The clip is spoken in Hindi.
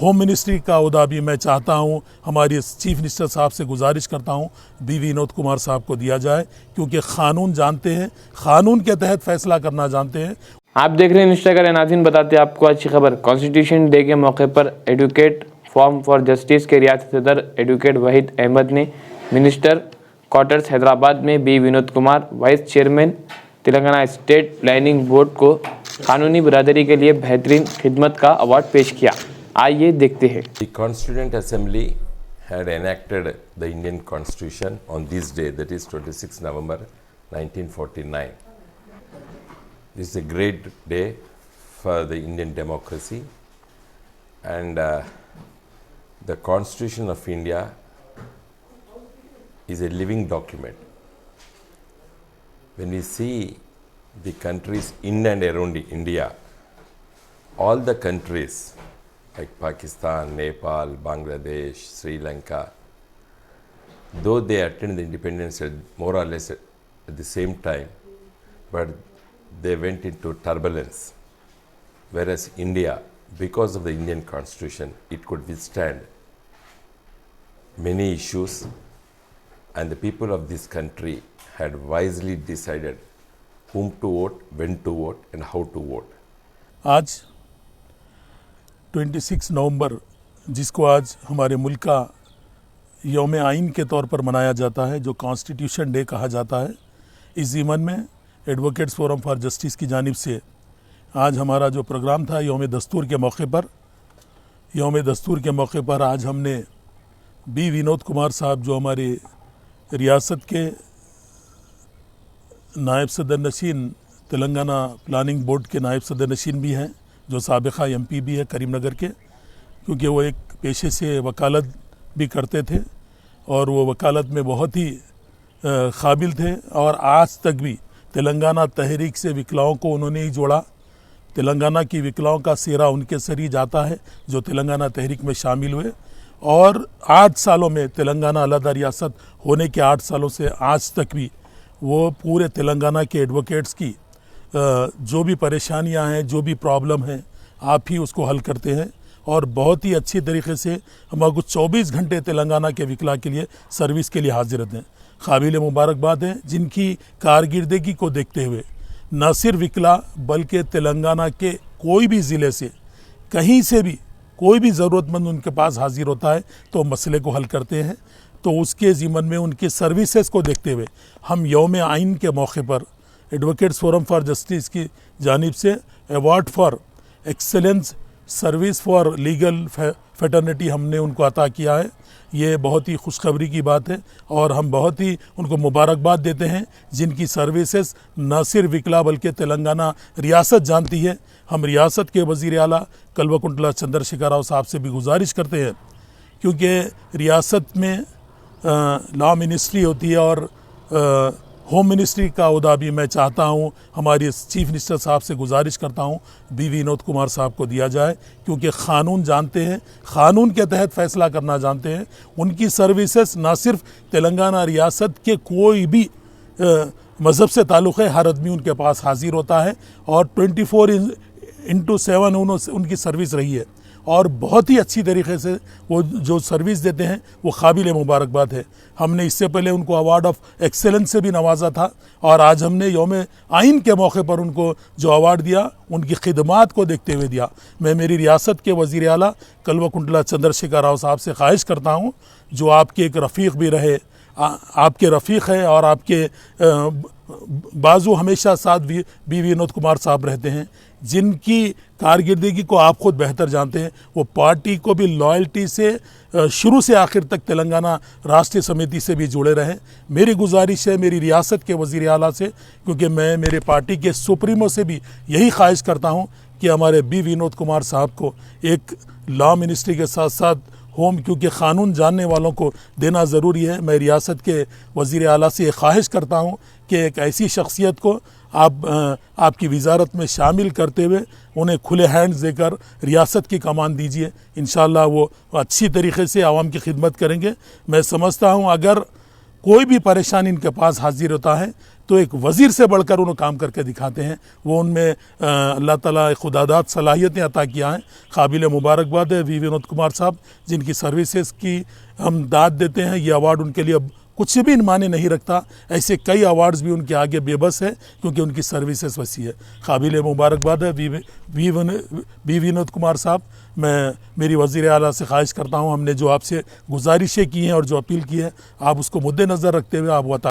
होम मिनिस्ट्री का अहदा भी मैं चाहता हूं, हमारे चीफ मिनिस्टर साहब से गुजारिश करता हूं बी विनोद कुमार साहब को दिया जाए, क्योंकि क़ानून जानते हैं, क़ानून के तहत फैसला करना जानते हैं। आप देख रहे हैं इंस्टाग्राम नाज़रीन, बताते हैं आपको अच्छी खबर। कॉन्स्टिट्यूशन डे के मौके पर एडवोकेट फॉर्म फॉर जस्टिस के रियासती सदर एडवोकेट वहीद अहमद ने मिनिस्टर क्वार्टर्स हैदराबाद में B Vinod Kumar, vice chairman Telangana state planning board को कानूनी बरादरी के लिए बेहतरीन खिदमत का अवार्ड पेश किया। आइए देखते हैं। The Constituent Assembly had enacted the Indian Constitution on this day, that is 26 November 1949. This is a great day for the Indian democracy, and the Constitution of India is a living document. When we see the countries in and around India, all the countries like Pakistan, Nepal, Bangladesh, Sri Lanka, though they attained the independence more or less at the same time, but they went into turbulence. Whereas India, because of the Indian Constitution, it could withstand many issues, and the people of this country had wisely decided whom to vote, when to vote, and how to vote. आज 26 नवंबर, जिसको आज हमारे मुल्क का यौम आइन के तौर पर मनाया जाता है, जो कॉन्स्टिट्यूशन डे कहा जाता है, इस ज़ीमन में एडवोकेट्स फोरम फॉर जस्टिस की जानिब से आज हमारा जो प्रोग्राम था यौम दस्तूर के मौके पर आज हमने बी विनोद कुमार साहब, जो हमारे रियासत के नायब सदर नशीन, तेलंगाना प्लानिंग बोर्ड के नायब सदर नशीन भी हैं, जो साबिक़ा MP भी है करीमनगर के, क्योंकि वो एक पेशे से वकालत भी करते थे और वो वकालत में बहुत ही काबिल थे, और आज तक भी तेलंगाना तहरीक से विकलाओं को उन्होंने ही जोड़ा। तेलंगाना की विकलाओं का सेहरा उनके सर ही जाता है, जो तेलंगाना तहरीक में शामिल हुए, और 8 सालों में तेलंगाना अलहदा रियासत होने के 8 सालों से आज तक भी वो पूरे तेलंगाना के एडवोकेट्स की जो भी परेशानियां हैं, जो भी प्रॉब्लम है, आप ही उसको हल करते हैं, और बहुत ही अच्छी तरीके से हमारे 24 घंटे तेलंगाना के विकला के लिए सर्विस के लिए हाजिर रहते हैं। काबिल मुबारकबाद हैं, जिनकी कारगिर्दगी को देखते हुए न सिर्फ विकला बल्कि तेलंगाना के कोई भी ज़िले से, कहीं से भी कोई भी ज़रूरतमंद उनके पास हाजिर होता है तो मसले को हल करते हैं। तो उसके ज़िमन में उनकी सर्विसेज को देखते हुए हम यौम आइन के मौके पर एडवोकेट्स फोरम फॉर जस्टिस की जानिब से award for excellence service for legal fraternity हमने उनको अता किया है। ये बहुत ही खुशखबरी की बात है, और हम बहुत ही उनको मुबारकबाद देते हैं, जिनकी सर्विसेज न सिर्फ विकला बल्कि तेलंगाना रियासत जानती है। हम रियासत के वज़ीर आला कल्वकुंटला चंद्रशेखर राव साहब से भी गुजारिश करते हैं, क्योंकि रियासत में लॉ मिनिस्ट्री होती है और होम मिनिस्ट्री का अहदा भी मैं चाहता हूं, हमारे चीफ मिनिस्टर साहब से गुजारिश करता हूं बी विनोद कुमार साहब को दिया जाए, क्योंकि क़ानून जानते हैं, क़ानून के तहत फैसला करना जानते हैं। उनकी सर्विसेज ना सिर्फ तेलंगाना रियासत के कोई भी मज़हब से ताल्लुक़ है, हर आदमी उनके पास हाजिर होता है, और 24/7 उनकी सर्विस रही है, और बहुत ही अच्छी तरीके से वो जो सर्विस देते हैं वो काबिल मुबारकबाद है। हमने इससे पहले उनको अवार्ड ऑफ एक्सेलेंस से भी नवाजा था, और आज हमने यौम आइन के मौके पर उनको जो अवार्ड दिया उनकी खिदमात को देखते हुए दिया। मैं मेरी रियासत के वज़ीर आला कल्वकुंटला चंद्रशेखर राव साहब से ख्वाहिश करता हूँ, जो आपके एक रफ़ीक भी रहे, आपके रफ़ीक है और आपके बाजू हमेशा साथ बी विनोद कुमार साहब रहते हैं, जिनकी कारकिर्दगी को आप खुद बेहतर जानते हैं। वो पार्टी को भी लॉयल्टी से शुरू से आखिर तक तेलंगाना राष्ट्रीय समिति से भी जुड़े रहे। मेरी गुजारिश है मेरी रियासत के वज़ीर आला से, क्योंकि मैं मेरे पार्टी के सुप्रीमो से भी यही ख्वाहिश करता हूँ कि हमारे बी विनोद कुमार साहब को एक लॉ मिनिस्ट्री के साथ साथ होम, क्योंकि क़ानून जानने वालों को देना ज़रूरी है। मैं रियासत के वज़ीर आला से ख्वाहिश करता हूँ कि एक ऐसी शख्सियत को आपकी वज़ारत में शामिल करते हुए उन्हें खुले हैंड्स देकर रियासत की कमान दीजिए। इंशाअल्लाह वो अच्छी तरीके से आवाम की खिदमत करेंगे। मैं समझता हूँ अगर कोई भी परेशानी इनके पास हाजिर होता है तो एक वज़ीर से बढ़कर उन्होंने काम करके दिखाते हैं। वो उनमें अल्लाह ताला खुदादाद सलाहियतें अता किया हैं। काबिल मुबारकबाद है वी विनोद कुमार साहब, जिनकी सर्विसेज की हम दाद देते हैं। ये अवार्ड उनके लिए अब कुछ भी माने नहीं रखता। ऐसे कई अवार्ड्स भी उनके आगे बेबस है क्योंकि उनकी सर्विसेज वसी है। काबिल मुबारकबाद है वी विनोद कुमार साहब। मैं मेरी वज़ीर आला से ख्वाहिश करता हूँ, हमने जो आपसे गुजारिशें की हैं और जो अपील की है, आप उसको मुद्देनज़र रखते हुए आप बता